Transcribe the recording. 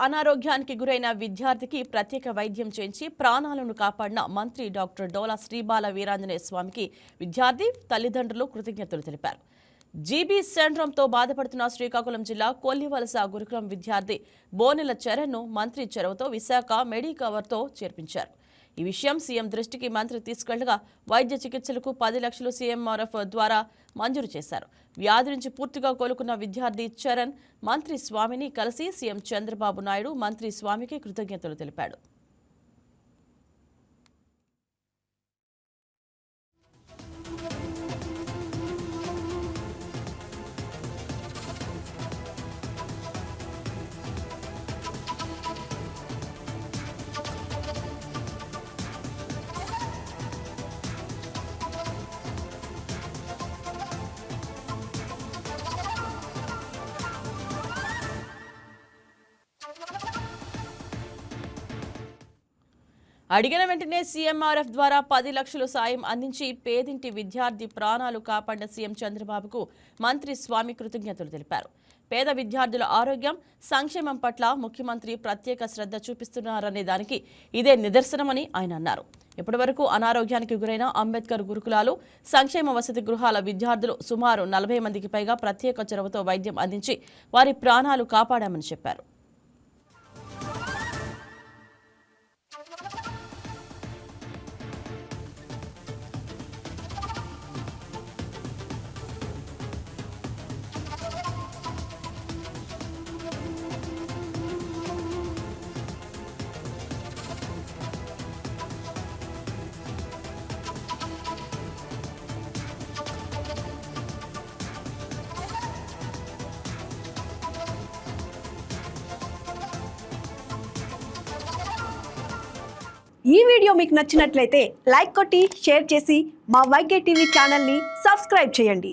అనారోగ్యానికి గురైన విద్యార్థికి ప్రత్యేక వైద్యం చేయించి ప్రాణాలను కాపాడిన మంత్రి డాక్టర్ డోలా శ్రీబాల వీరాంజనేయ స్వామికి విద్యార్థి తల్లిదండ్రులు కృతజ్ఞతలు తెలిపారు. జీబీ సిండ్రోమ్తో బాధపడుతున్న శ్రీకాకుళం జిల్లా కొల్లివలస గురుకులం విద్యార్థి బోనెల చరణ్ను మంత్రి చొరవతో విశాఖ మెడికవర్తో చేర్పించారు. ఈ విషయం సీఎం దృష్టికి మంత్రి తీసుకెళ్లగా వైద్య చికిత్సలకు 10 లక్షలు సీఎంఆర్ఎఫ్ ద్వారా మంజూరు చేశారు. వ్యాధి నుంచి పూర్తిగా కోలుకున్న విద్యార్థి చరణ్ మంత్రి స్వామిని కలిసి సీఎం చంద్రబాబు నాయుడు మంత్రి స్వామికి కృతజ్ఞతలు తెలిపాడు. అడిగిన వెంటనే సీఎంఆర్ఎఫ్ ద్వారా 10 లక్షలు సాయం అందించి పేదింటి విద్యార్థి ప్రాణాలు కాపాడిన సీఎం చంద్రబాబుకు మంత్రి స్వామి కృతజ్ఞతలు తెలిపారు. పేద విద్యార్థుల ఆరోగ్యం, సంక్షేమం పట్ల ముఖ్యమంత్రి ప్రత్యేక శ్రద్ధ చూపిస్తున్నారనే దానికి ఇదే నిదర్శనమని ఆయన అన్నారు. ఇప్పటివరకు అనారోగ్యానికి గురైన అంబేద్కర్ గురుకులాలు, సంక్షేమ వసతి గృహాల విద్యార్థులు సుమారు 40 మందికి పైగా ప్రత్యేక చొరవతో వైద్యం అందించి వారి ప్రాణాలు కాపాడామని చెప్పారు. ఈ వీడియో మీకు నచ్చినట్లయితే లైక్ కొట్టి షేర్ చేసి మా వైకే టీవీ ఛానల్ని సబ్స్క్రైబ్ చేయండి.